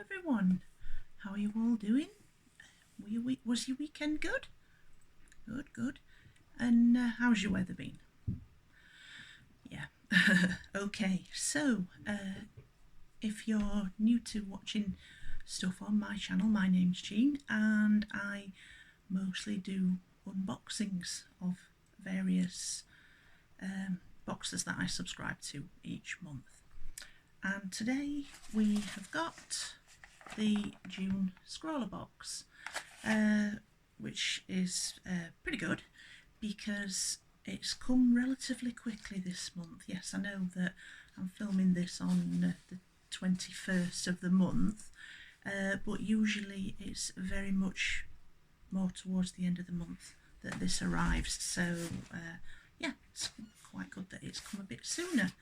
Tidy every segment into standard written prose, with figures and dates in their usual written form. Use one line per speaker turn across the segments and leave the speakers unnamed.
everyone, how are you all doing? Was your weekend good? Good. And how's your weather been? Yeah. Okay, so if you're new to watching stuff on my channel, my name's Jean and I mostly do unboxings of various boxes that I subscribe to each month. And today we have got the June ScrawlrBox, which is pretty good because it's come relatively quickly this month. Yes, I know that I'm filming this on the 21st of the month, but usually it's very much more towards the end of the month that this arrives. So yeah, it's quite good that it's come a bit sooner.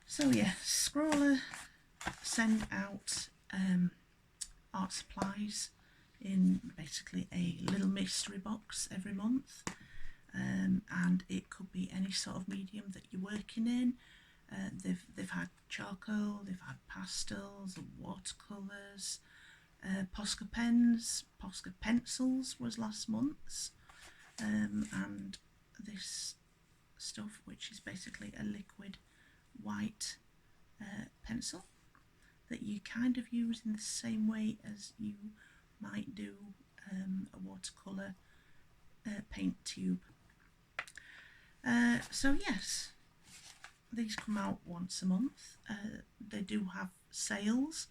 So yeah, Scrawler send out art supplies in basically a little mystery box every month, and it could be any sort of medium that you're working in. They've had charcoal, they've had pastels, watercolours, Posca pens, Posca pencils was last month's, and this stuff which is basically a liquid white pencil that you kind of use in the same way as you might do a watercolour paint tube. So yes, these come out once a month. They do have sales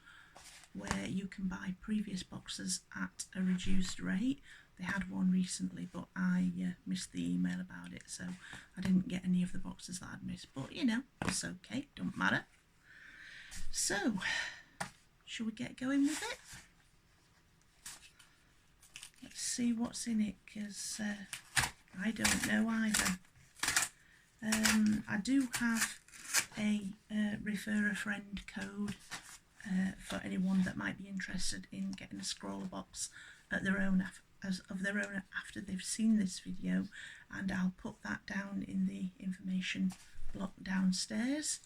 where you can buy previous boxes at a reduced rate. They had one recently, but I missed the email about it, so I didn't get any of the boxes that I'd missed. But you know, it's okay, don't matter. So, shall we get going with it? Let's see what's in it, because I don't know either. I do have a refer a friend code for anyone that might be interested in getting a ScrawlrBox at their own after they've seen this video, and I'll put that down in the information block downstairs,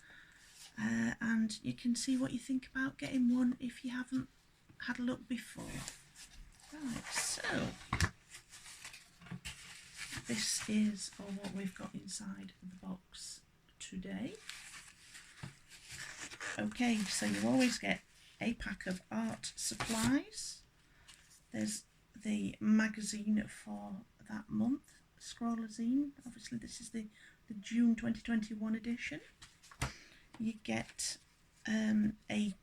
and you can see what you think about getting one if you haven't had a look before. Right, so this is what we've got inside the box today. Okay, so you always get a pack of art supplies. There's the magazine for that month, Scrawlerzine. Obviously this is the June 2021 edition. You get a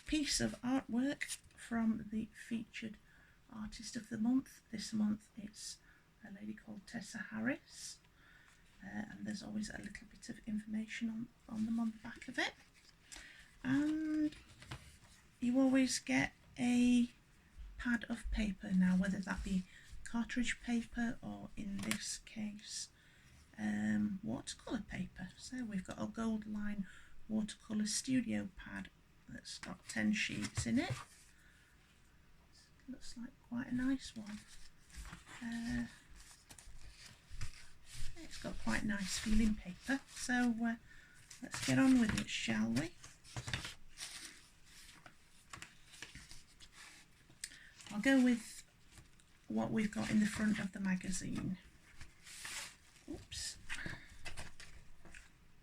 piece of artwork from the featured artist of the month. This month it's a lady called Tessa Harris, and there's always a little bit of information on them on the back of it. And you always get a pad of paper, now whether that be cartridge paper or in this case watercolour paper. So we've got a Gold Line watercolour studio pad that's got 10 sheets in it. Looks like quite a nice one. It's got quite nice feeling paper, so let's get on with it, shall we? I'll go with what we've got in the front of the magazine. Oops.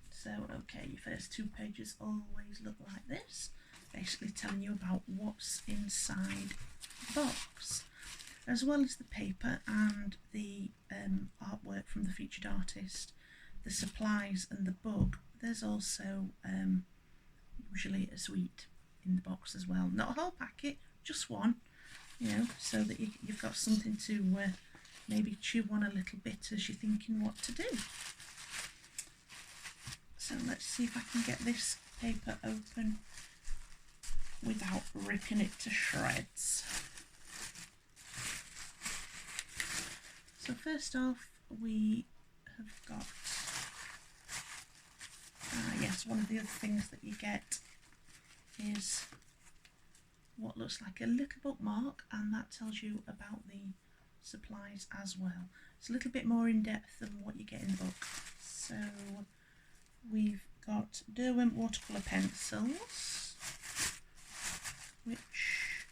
So, okay, your first two pages always look like this, basically telling you about what's inside the box, as well as the paper and the artwork from the featured artist, the supplies and the book. There's also usually a sweet in the box as well. Not a whole packet, just one. You know, so that you've got something to maybe chew on a little bit as you're thinking what to do. So let's see if I can get this paper open without ripping it to shreds. So first off, we have got, yes, one of the other things that you get is what looks like a little bookmark, and that tells you about the supplies as well. It's a little bit more in depth than what you get in the book. So we've got Derwent watercolour pencils, which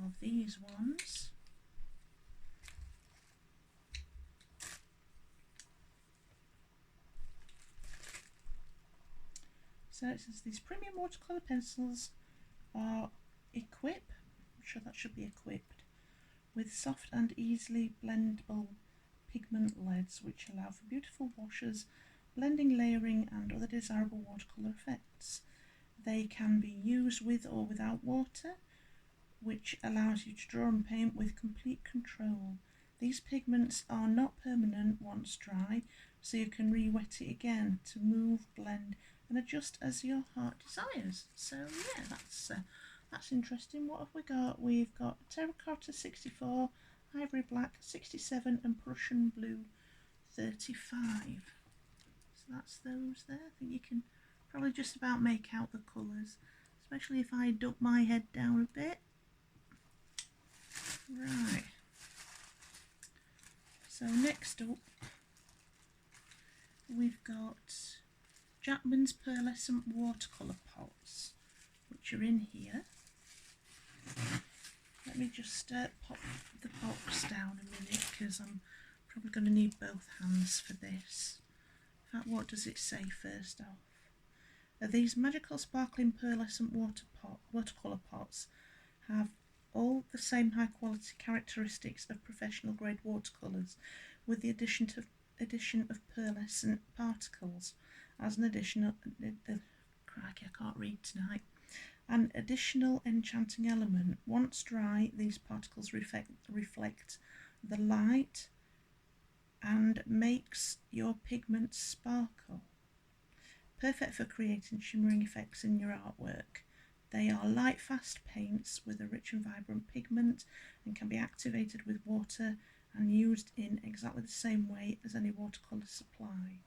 are these ones. So it says these premium watercolour pencils are equip, I'm sure that should be equipped, with soft and easily blendable pigment leads which allow for beautiful washes, blending, layering and other desirable watercolour effects. They can be used with or without water, which allows you to draw and paint with complete control. These pigments are not permanent once dry, so you can re-wet it again to move, blend and adjust as your heart desires. So yeah, that's interesting. What have we got? We've got terracotta 64, ivory black 67 and Prussian blue 35. So that's those there. I think you can probably just about make out the colours, especially if I duck my head down a bit. Right, so next up we've got Jackman's pearlescent watercolour pots, which are in here. Let me just pop the box down a minute because I'm probably going to need both hands for this. In fact, what does it say first off? These magical sparkling pearlescent watercolour pots have all the same high quality characteristics of professional grade watercolours, with the addition of pearlescent particles as an additional crikey, I can't read tonight. An additional enchanting element. Once dry, these particles reflect the light and makes your pigments sparkle. Perfect for creating shimmering effects in your artwork. They are light, fast paints with a rich and vibrant pigment and can be activated with water and used in exactly the same way as any watercolour supply.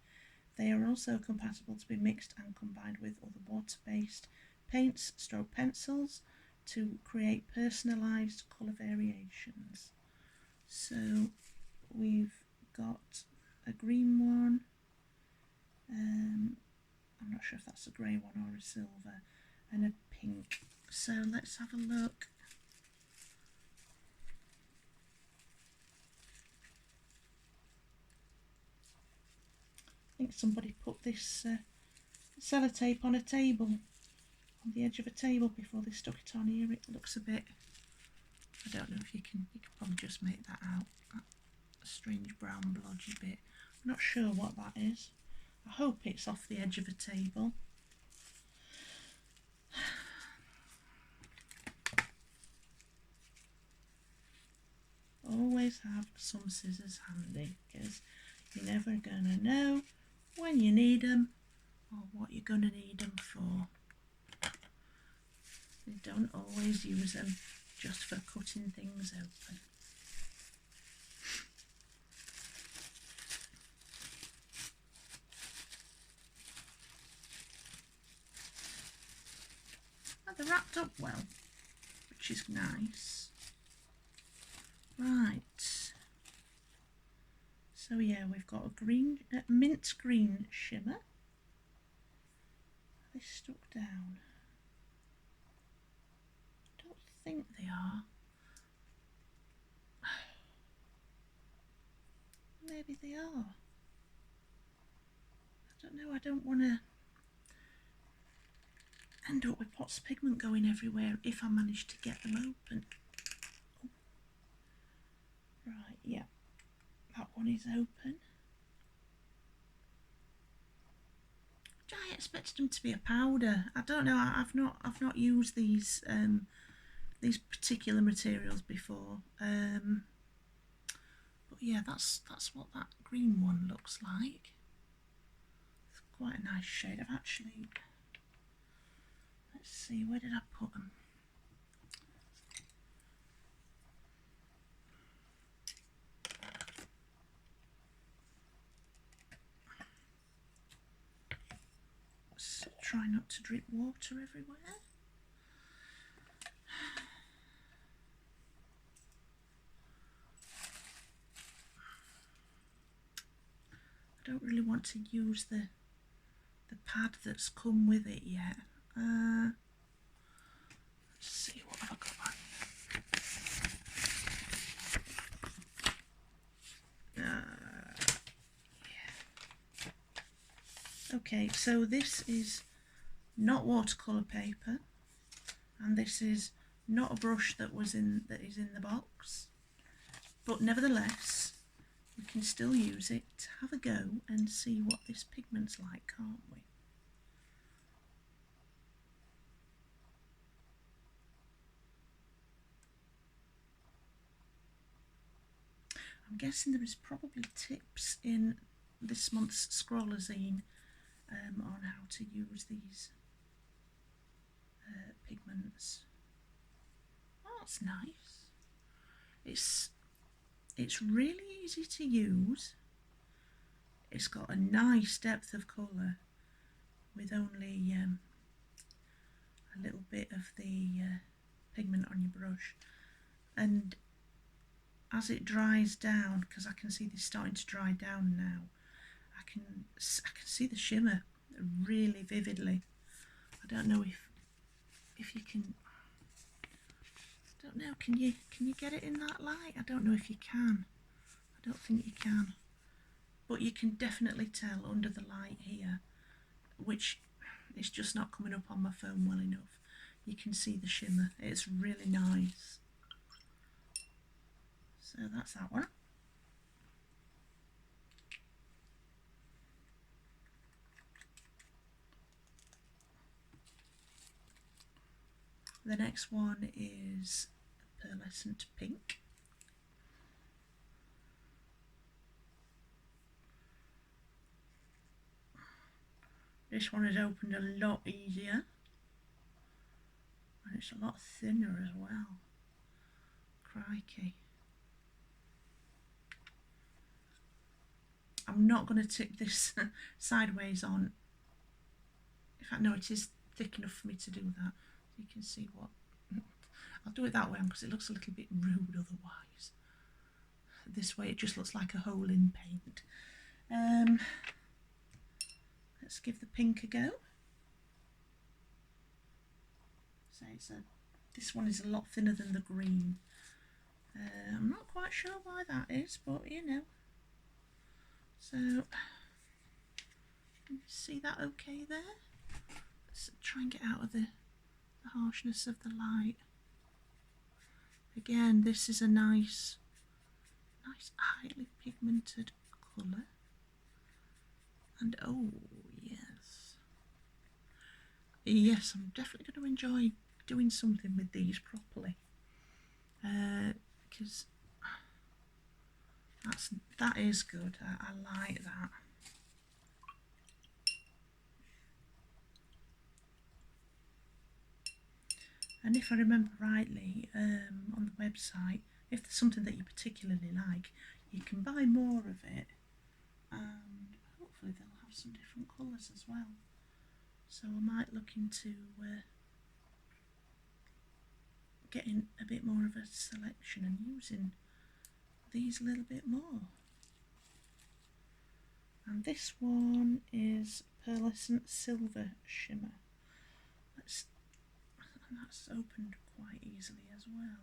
They are also compatible to be mixed and combined with other water-based paints, stroke pencils to create personalised colour variations. So we've got a green one, I'm not sure if that's a grey one or a silver, and a pink. So let's have a look. I think somebody put this sellotape on a table, on the edge of a table before they stuck it on here. It looks a bit, I don't know if you can probably just make that out, that strange brown blodgy bit. I'm not sure what that is. I hope it's off the edge of a table. Always have some scissors handy because you're never gonna know when you need them or what you're gonna need them for. You don't always use them just for cutting things open. Oh, they're wrapped up well, which is nice. Right, so yeah, we've got a green, mint green shimmer. Are they stuck down? I don't think they are. Maybe they are. I don't know, I don't want to end up with pots of pigment going everywhere if I manage to get them open. Oh. Right, yeah, that one is open. I expected them to be a powder. I don't know. I've not used these particular materials before. But yeah, that's what that green one looks like. It's quite a nice shade. I've actually, let's see, where did I put them? Let's try not to drip water everywhere. I don't really want to use the pad that's come with it yet. Let's see, what have I got on here? Yeah. Okay, so this is not watercolour paper, and this is not a brush that is in the box, but nevertheless we can still use it to have a go and see what this pigment's like, can't we? I'm guessing there is probably tips in this month's Scrawlr-zine on how to use these pigments. Oh, that's nice. It's really easy to use. It's got a nice depth of colour with only a little bit of the pigment on your brush, and as it dries down, because I can see this starting to dry down now, I can see the shimmer really vividly. I don't know if you can. I don't know. Can you get it in that light? I don't know if you can. I don't think you can, but you can definitely tell under the light here, which is just not coming up on my phone well enough. You can see the shimmer. It's really nice. So that's that one. The next one is pearlescent pink. This one is opened a lot easier, and it's a lot thinner as well. Crikey. I'm not going to tip this sideways on. In fact, no, it is thick enough for me to do that. You can see what. I'll do it that way because it looks a little bit rude otherwise. This way it just looks like a hole in paint. Let's give the pink a go. So this one is a lot thinner than the green. I'm not quite sure why that is, but you know. So, can you see that okay there? Let's try and get out of the harshness of the light. Again, this is a nice highly pigmented colour. And oh yes. Yes, I'm definitely going to enjoy doing something with these properly. Because that is good. I like that. And if I remember rightly, on the website, if there's something that you particularly like, you can buy more of it, and hopefully they'll have some different colours as well. So I might look into getting a bit more of a selection and using these a little bit more. And this one is pearlescent silver shimmer. And that's opened quite easily as well.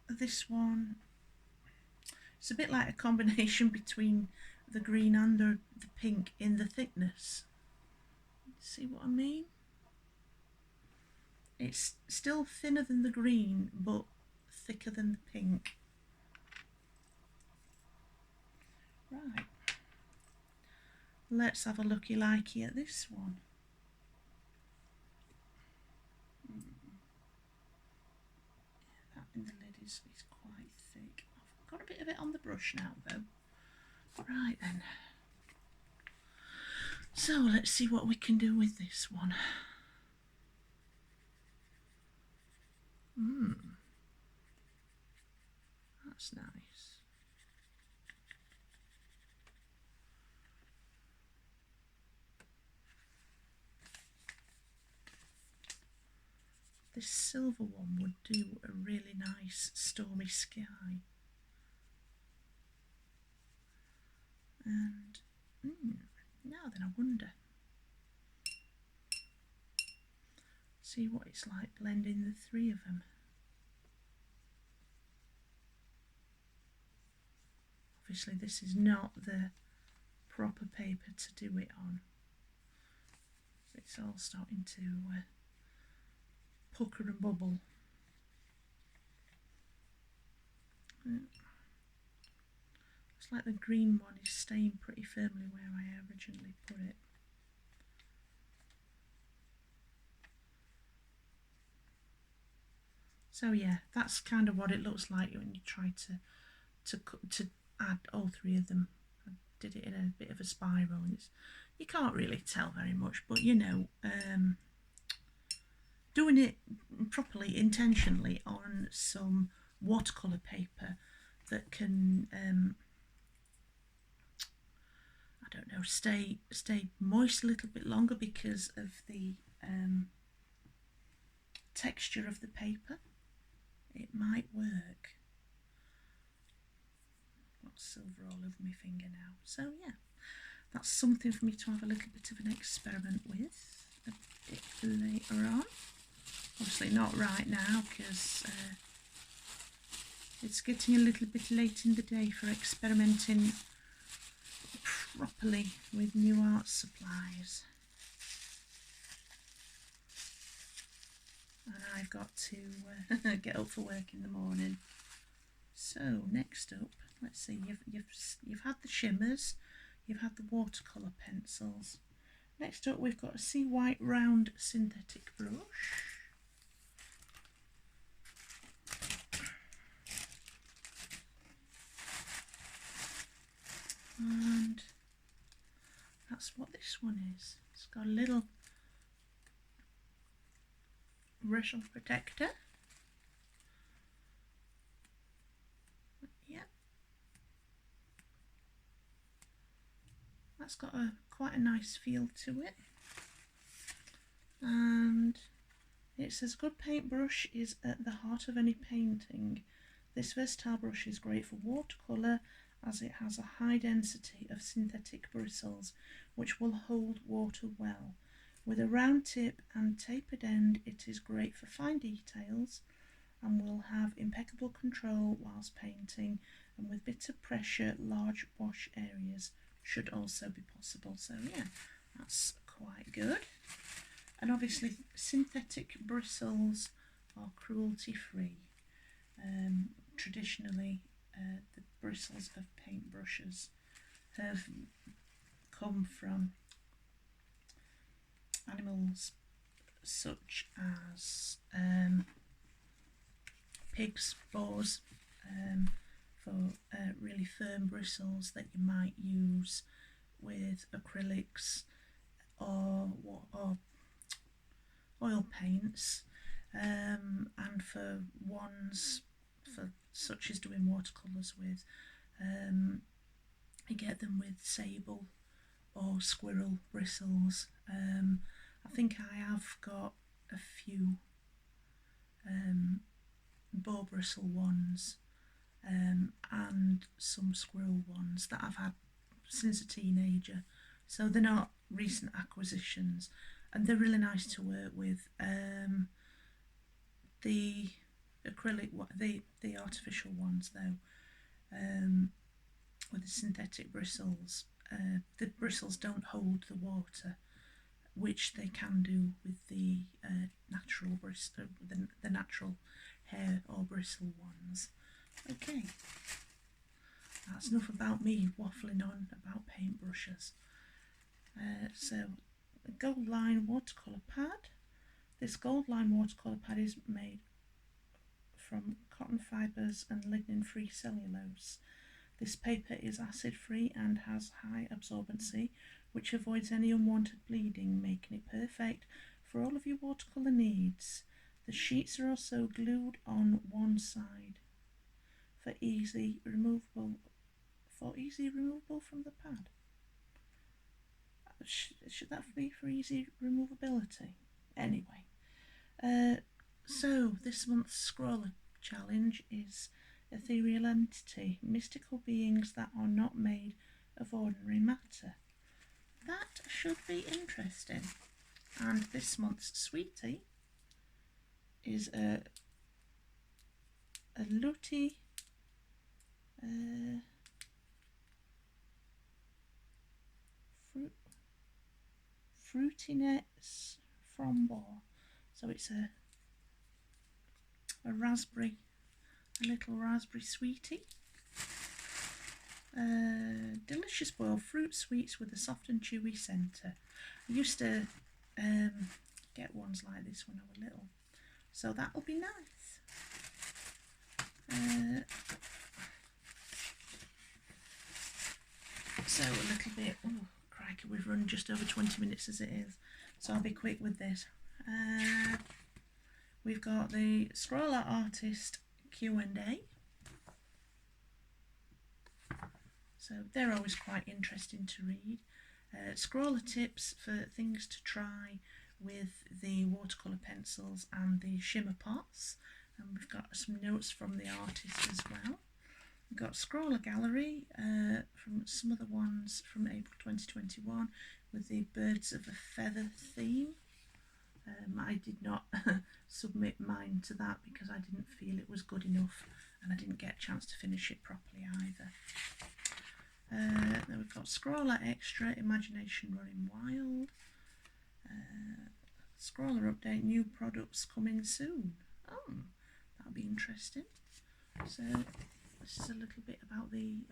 This one, it's a bit like a combination between the green and the pink in the thickness. See what I mean? It's still thinner than the green, but thicker than the pink. Right. Let's have a looky-likey at this one. That in the lid is quite thick. I've got a bit of it on the brush now though. Right then. So let's see what we can do with this one. That's nice. This silver one would do a really nice stormy sky. And now then I wonder, see what it's like blending the three of them. Obviously this is not the proper paper to do it on. It's all starting to pucker and bubble. Looks like the green one is staying pretty firmly where I originally put it. So yeah, that's kind of what it looks like when you try to add all three of them. I did it in a bit of a spiral, and you can't really tell very much, but you know, doing it properly, intentionally on some watercolour paper that can I don't know, stay moist a little bit longer because of the texture of the paper, it might work. Got silver all over my finger now. So yeah, that's something for me to have a little bit of an experiment with a bit later on. Obviously not right now because it's getting a little bit late in the day for experimenting properly with new art supplies. And I've got to get up for work in the morning. So next up, let's see, you've had the shimmers, you've had the watercolour pencils. Next up we've got a sea white round synthetic brush. And that's what this one is. It's got a little bristle protector. Yep. That's got quite a nice feel to it. And it says, good paintbrush is at the heart of any painting. This versatile brush is great for watercolour as it has a high density of synthetic bristles which will hold water well. With a round tip and tapered end, it is great for fine details and will have impeccable control whilst painting, and with bit of pressure, large wash areas should also be possible. So yeah, that's quite good. And obviously synthetic bristles are cruelty free. Traditionally the bristles of paintbrushes have come from animals such as pigs, boars, for really firm bristles that you might use with acrylics or oil paints, and for ones for such as doing watercolours with, you get them with sable or squirrel bristles. I think I have got a few boar bristle ones and some squirrel ones that I've had since a teenager, so they're not recent acquisitions and they're really nice to work with. The acrylic, the artificial ones though, with the synthetic bristles, the bristles don't hold the water, which they can do with the natural bristle, the natural hair or bristle ones. Okay, that's enough about me waffling on about paintbrushes. So, a gold line watercolour pad. This gold line watercolour pad is made from cotton fibres and lignin-free cellulose. This paper is acid-free and has high absorbency, which avoids any unwanted bleeding, making it perfect for all of your watercolour needs. The sheets are also glued on one side for easy removable from the pad. Should that be for easy removability? Anyway, so this month's Scrawler challenge is ethereal entity, mystical beings that are not made of ordinary matter. That should be interesting. And this month's sweetie is a Lutti Fruitinets Framboise. So it's a raspberry, a little raspberry sweetie. Delicious boiled fruit sweets with a soft and chewy centre. I used to get ones like this when I was little, so that'll be nice. So a little bit, oh crikey, we've run just over 20 minutes as it is, so I'll be quick with this. We've got the Scrawler Artist Q&A. So they're always quite interesting to read. Scrawler tips for things to try with the watercolour pencils and the shimmer pots. And we've got some notes from the artist as well. We've got Scrawler Gallery from some of the ones from April 2021 with the Birds of a Feather theme. I did not submit mine to that because I didn't feel it was good enough, and I didn't get a chance to finish it properly either. Then we've got Scrawler Extra, Imagination Running Wild. Scrawler Update, new products coming soon. Oh, that'll be interesting. So this is a little bit about the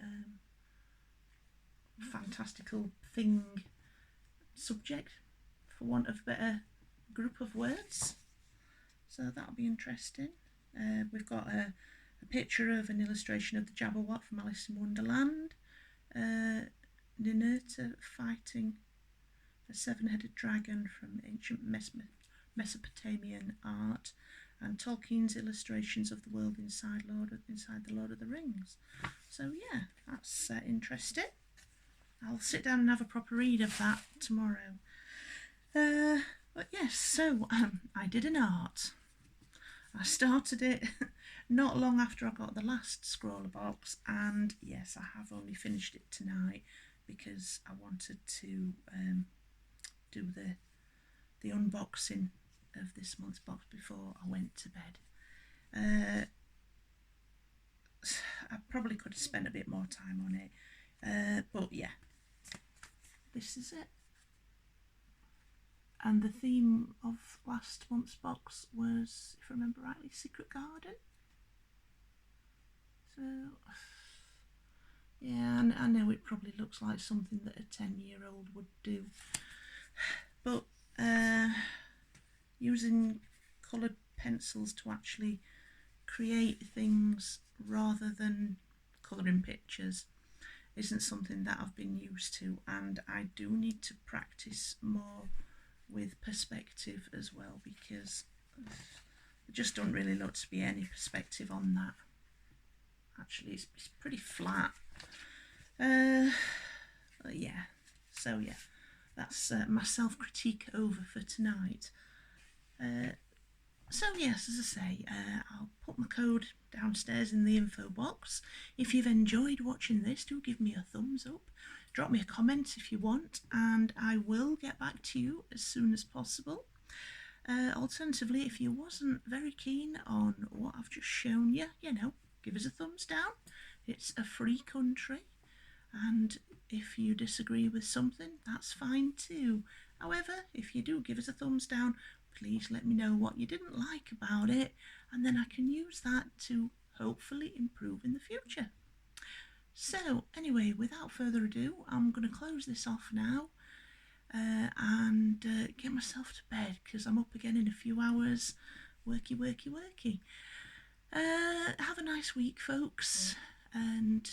fantastical thing subject, for want of a better group of words. So that'll be interesting. We've got a picture of an illustration of the Jabberwock from Alice in Wonderland. Ninurta fighting a seven-headed dragon from ancient Mesopotamian art, and Tolkien's illustrations of the world inside the Lord of the Rings. So yeah, that's interesting. I'll sit down and have a proper read of that tomorrow. But yes, so I did an art. I started it not long after I got the last ScrawlrBox, and yes, I have only finished it tonight because I wanted to do the unboxing of this month's box before I went to bed. I probably could have spent a bit more time on it, but yeah, this is it. And the theme of last month's box was, if I remember rightly, Secret Garden. So, yeah, I know it probably looks like something that a 10-year-old would do. But using coloured pencils to actually create things rather than colouring pictures isn't something that I've been used to, and I do need to practice more with perspective as well, because there just don't really look to be any perspective on that. Actually, it's pretty flat. Yeah, so yeah, that's my self-critique over for tonight. So yes, as I say, I'll put my code downstairs in the info box. If you've enjoyed watching this, do give me a thumbs up. Drop me a comment if you want, and I will get back to you as soon as possible. Alternatively, if you wasn't very keen on what I've just shown you, give us a thumbs down. It's a free country, and if you disagree with something, that's fine too. However, if you do give us a thumbs down, please let me know what you didn't like about it, and then I can use that to hopefully improve in the future. So anyway, without further ado, I'm going to close this off now and get myself to bed, because I'm up again in a few hours. Worky. Have a nice week, folks, and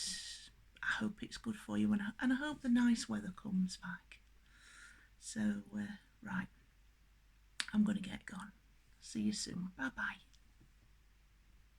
I hope it's good for you, and I hope the nice weather comes back. So right, I'm going to get gone. See you soon. Bye bye.